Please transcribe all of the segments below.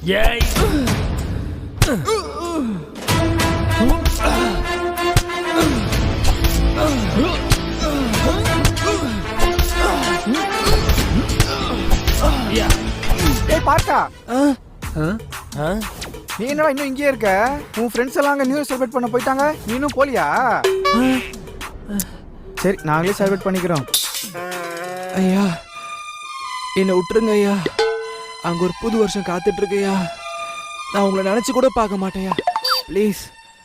ஏய் பார்த்தா நீ என்னடா இன்னும் இங்கேயே இருக்க? உன் ஃப்ரெண்ட்ஸ் எல்லாம் அங்கே நியூ இயர் செலிப்ரேட் பண்ண போயிட்டாங்க, நீ இன்னும் போலியா? சரி, நாங்களே செலிப்ரேட் பண்ணிக்கிறோம். ஐயா என்னை விட்டுருங்க ஐயா. அங்க ஒரு புது வருஷம் காத்துட்டு இருக்கையா. நான் உங்களை நினைச்சு கூட பார்க்க மாட்டேயா. ப்ளீஸ்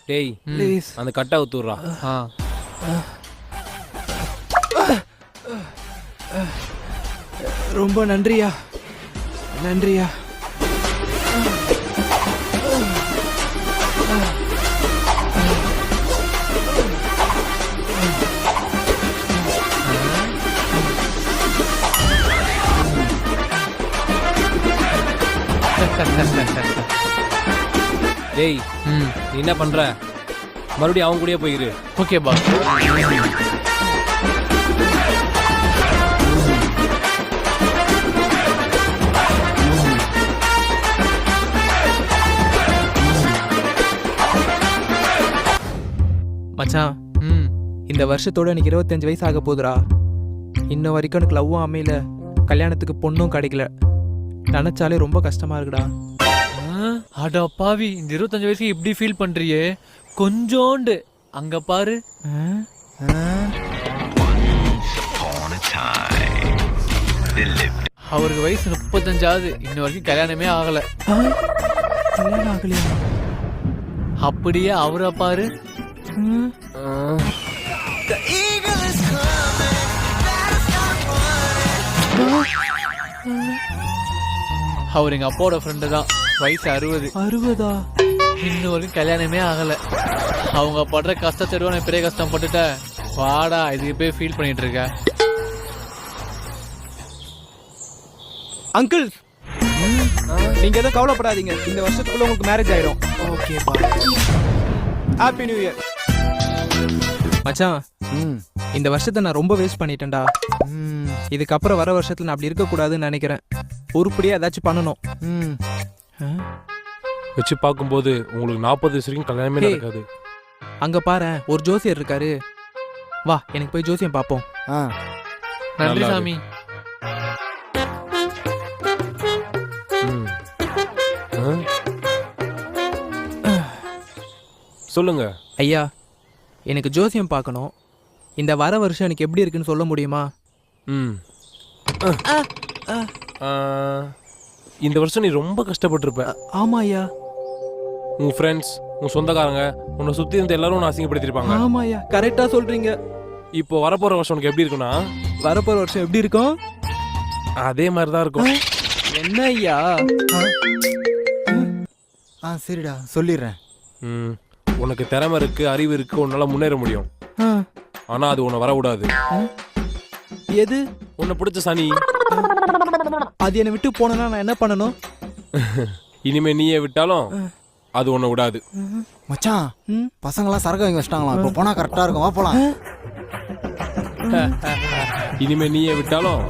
டேய் ப்ளீஸ் அந்த கட்டை ஊத்துறா. ரொம்ப நன்றியா, நன்றியா. டேய் நீ என்ன பண்ற? மறுபடியும் அவங்க கூடயே போயிரு. Okay boss. மச்சான் இந்த வருஷத்தோட எனக்கு 25 வயசு ஆக போகுதுடா. இன்ன வரைக்கும் எனக்கு லவ்வும் அமையல, கல்யாணத்துக்கு பொண்ணும் கிடைக்கல. நினைச்சாலே ரொம்ப கஷ்டமா இருக்குடா. அடா பாவி, இந்த 25 வயசுக்கு இப்படி ஃபீல் பண்றியே? கொஞ்சோண்டு அங்க பாரு. அவருக்கு வயசு 35 இன்ன வரைக்கும் கல்யாணமே ஆகல. கல்யாணம் ஆகலையா? அப்படியே அவரை பாரு. அவர் எங்க அப்பாவோட ஃப்ரெண்டு தான். வயசு 60. இன்னும் வரைக்கும் கல்யாணமே ஆகல. அவங்க படுற கஷ்டத்தை நான் பெரிய கஷ்டம் பட்டுட்டேன். வாடா, இதுக்கு போய் ஃபீல் பண்ணிட்டு இருக்க. அங்கிள் நீங்க எதுவும் கவலைப்படாதீங்க, இந்த வருஷத்துக்குள்ள உங்களுக்கு மேரேஜ் ஆயிடும். ஓகேப்பா, ஹாப்பி நியூ இயர். மச்சான் இந்த வருஷத்தை நான் ரொம்ப வேஸ்ட் பண்ணிட்டேன்டா. இதுக்கப்புறம் வர வருஷத்துல நான் அப்படி இருக்கக்கூடாதுன்னு நினைக்கிறேன். உருப்படியா ஏதாச்சும் பண்ணணும். வச்சு பார்க்கும்போது உங்களுக்கு 40 வயசு வரைக்கும் கல்யாணமே நடக்காது. அங்க பாரு, ஒரு ஜோசியர் இருக்காரு. வா, எனக்கு போய் ஜோசியம் பார்ப்போம். நன்றி சாமி. சொல்லுங்க ஐயா, எனக்கு ஜோசியம் பார்க்கணும். இந்த வர வருஷம் எனக்கு எப்படி இருக்குன்னு சொல்ல முடியுமா? இந்த வருஷம் நீ ரொம்ப கஷ்டப்பட்டிருப்ப. ஆமா ஐயா. உன் ஃப்ரெண்ட்ஸ், உன் சொந்தக்காரங்க, உன்னை சுத்தி இருந்த எல்லாரும் உன்னை அசிங்கப்படுத்திருப்பாங்க. ஆமா ஐயா, கரெக்டா சொல்றீங்க. இப்போ வரப்போற வருஷம் உனக்கு எப்படி இருக்குன்னா? வரப்போற வருஷம் எப்படி இருக்கும்? அதே மாதிரி தான் இருக்கும். என்ன ஐயா? சரிடா, சொல்லிடுறேன். உனக்கு திறமை இருக்கு, அறிவு இருக்கு, உன்னால முன்னேற முடியும். ஆனா அது உன்னை வரக்கூடாது. எது? உன்னை பிடிச்ச சனி. அது என்னை விட்டு போனா நான் என்ன பண்ணணும்? இனிமே நீயே விட்டாலும் அது உன்னை விடாது. மச்சான், பசங்களாம் சரக்கு வாங்கி வச்சிட்டாங்களாம். இப்போ போனா கரெக்டா இருக்கும், வா போலாம். இனிமே நீயே விட்டாலும்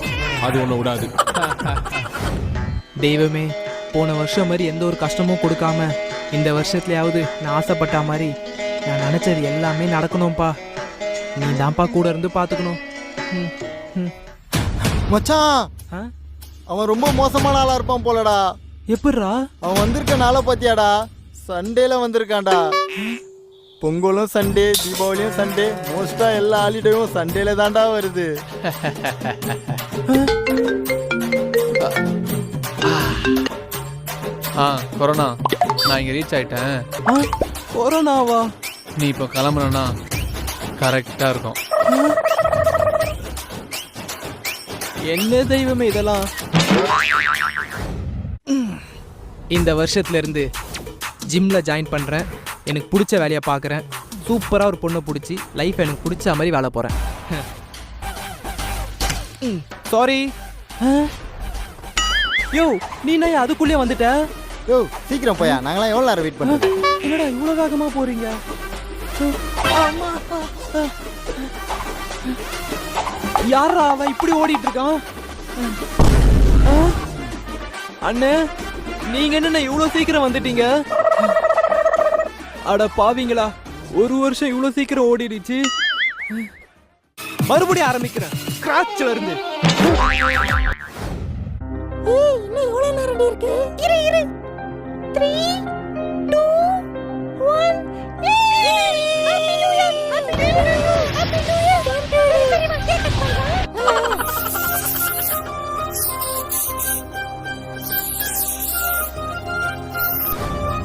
அது உன்னை விடாது. தெய்வமே, போன வருஷம் மாதிரி எந்த ஒரு கஷ்டமும் கொடுக்காம இந்த வருஷத்துலயாவது நான் ஆசைப்பட்ட மாதிரி நான் நினைச்சது எல்லாமே நடக்கணும்ப்பா. நீ தான்ப்பா கூட இருந்து பாத்துக்கணும். மச்சான், அவன் ரொம்ப மோசமான ஆளா இருப்பான் போலடா. எப்படிரா? அவன் வந்திருக்க நாளை பத்தியாடா? சண்டேல வந்திருக்கான்டா. பொங்கலும் சண்டே, தீபாவளியும் சண்டே, மோஸ்டா எல்லா ஹாலிடேயும் சண்டேல தான்டா வருது. கொரோனா, நான் இங்க ரீச் ஆயிட்டேன். கொரோனாவா? நீ இப்போ கிளம்புறனா கரெக்டா இருக்கும். என்ன தெய்வமே இதெல்லாம்? இந்த வருஷத்துல இருந்து ஜிம்ல ஜாயின் பண்றேன். எனக்கு பிடிச்ச வேலையை பார்க்குறேன். சூப்பரா ஒரு பொண்ணை பிடிச்சி லைஃப் எனக்கு பிடிச்ச மாதிரி வேலை போறேன். சாரி. யோ, நீ என்ன அதுக்குள்ளே வந்துட்ட? யோ, சீக்கிரம் போயா, நாங்களாம் எவ்வளோ நேரம் வெயிட் பண்ணுறோம். என்னடா இவ்வளோ வேகமா போறீங்க? யாரா அவன் இப்படி ஓடிட்டு இருக்கான்? அண்ணே, நீங்க என்ன இவ்வளவு சீக்கிரம் வந்துட்டீங்க? அட பாவிங்களா, ஒரு வருஷம் இவ்வளவு சீக்கிரம் ஓடிடுச்சு. மறுபடியும் ஆரம்பிக்கிறேன் ஸ்கிராட்ச்ல இருந்து. இன்னும் எவ்வளவு நேரம் இருக்கு? இரு 3 2 1 happy new year. Happy new year. Happy new year. சரிமா கேக் கட் பண்றேன்.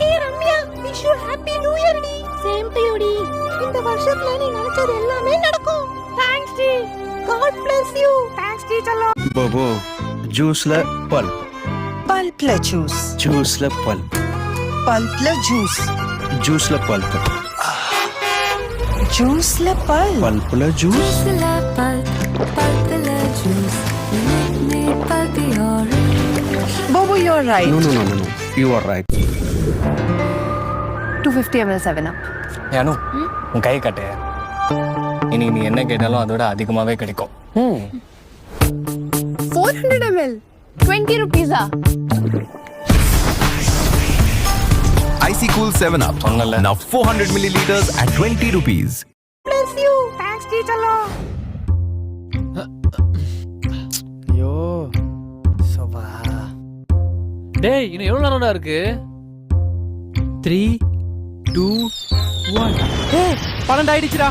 ஏய் Ramya, wish you happy new year டி. சேம் டு யூ டி. இந்த வருஷத்துல நீ நினைச்சது எல்லாமே நடக்கும். தேங்க்ஸ் டி. God bless you. தேங்க்ஸ் டி செல்லம். போபோ ஜூஸ்ல பல்ப், பல்ப்ல ஜூஸ், ஜூஸ்ல பல்ப், பல்ப்ல ஜூஸ், ஜூஸ்ல பல்ப், ஜூஸ்ல பல்ப். பல்ப்ல juice. Bobo, you're right. No. You are right. 250 ml 7-Up. யானு உன் கை கட்டு. இனி நீ என்ன கேட்டாலும் அதோட அதிகமாவே கிடைக்கும். 400 ml 20 rupees. Icy Cool 7-Up. சொன்னல. Now 400 milliliters at 20 rupees. Bless you. Thanks டி செல்லம். ஐயோ சபா. டேய் இன்னும் எவ்வளவு நேரம்டா இருக்கு? 3 2 1. 12 ஆயிடுச்சுடா.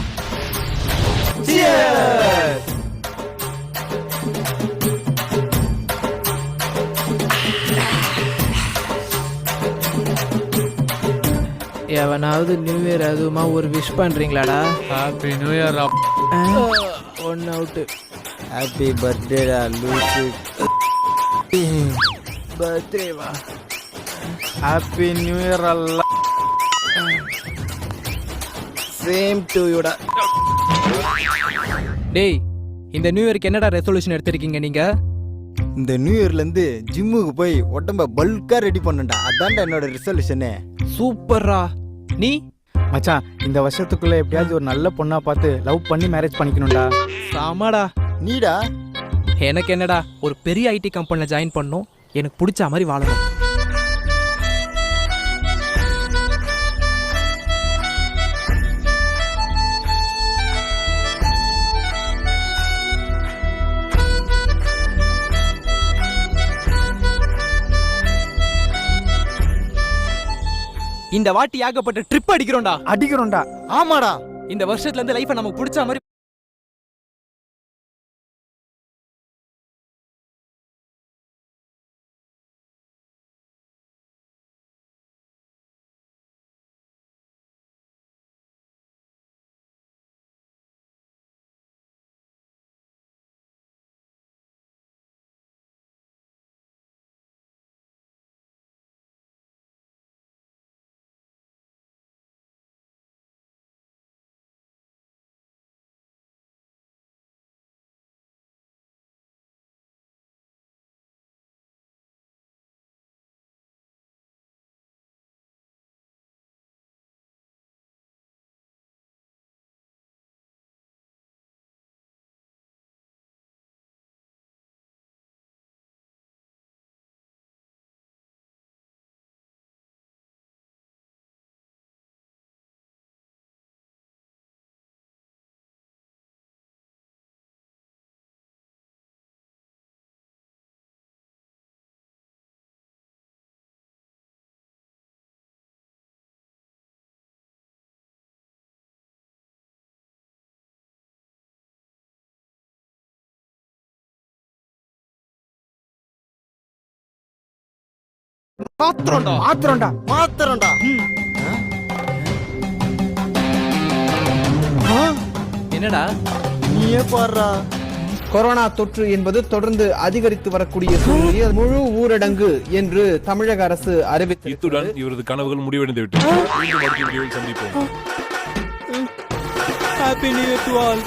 எவனாவது நியூ இயர் அதுமா ஒரு விஷ் பண்றீங்களாடா? Happy new year. One out. Happy பர்த்டேடா லூசு. பர்த்டே வா. ஹாப்பி நியூ இயர் அல்ல. சேம் டு யூடா. டேய், இந்த நியூ இயருக்கு என்னடா ரெசல்யூஷன் எடுத்திருக்கீங்க நீங்க? இந்த நியூ இயர்ல இருந்து ஜிம்முக்கு போய் உடம்ப பல்கா ரெடி பண்ணண்டா. அதான்டா என்னோட ரிசல்யூஷனே. சூப்பர்ரா. நீ? மச்சான், இந்த வருஷத்துக்குள்ள எப்படியாவது ஒரு நல்ல பொண்ணா பார்த்து லவ் பண்ணி மேரேஜ் பண்ணிக்கணும்டா. சாமாடா. நீடா? எனக்கு என்னடா, ஒரு பெரிய ஐடி கம்பெனில ஜாயின் பண்ணணும், எனக்கு பிடிச்ச மாதிரி வாழணும். இந்த வாட்டி ஏகப்பட்ட ட்ரிப் அடிக்கிறோம்டா. ஆமாடா. இந்த வருஷத்துல இருந்து லைஃபை நமக்கு பிடிச்ச மாதிரி மாத்திரம்டா. என்னடா? நீயே பாடுறா. கொரோனா தொற்று என்பது தொடர்ந்து அதிகரித்து வரக்கூடிய சூழ்நிலையில் முழு ஊரடங்கு என்று தமிழக அரசு அறிவித்தது. இத்துடன் இவரது கனவுகள் முடிவடைந்து விட்டது. மீண்டும் அடுத்த வீடியோவில் சந்திப்போம். Happy new year to all.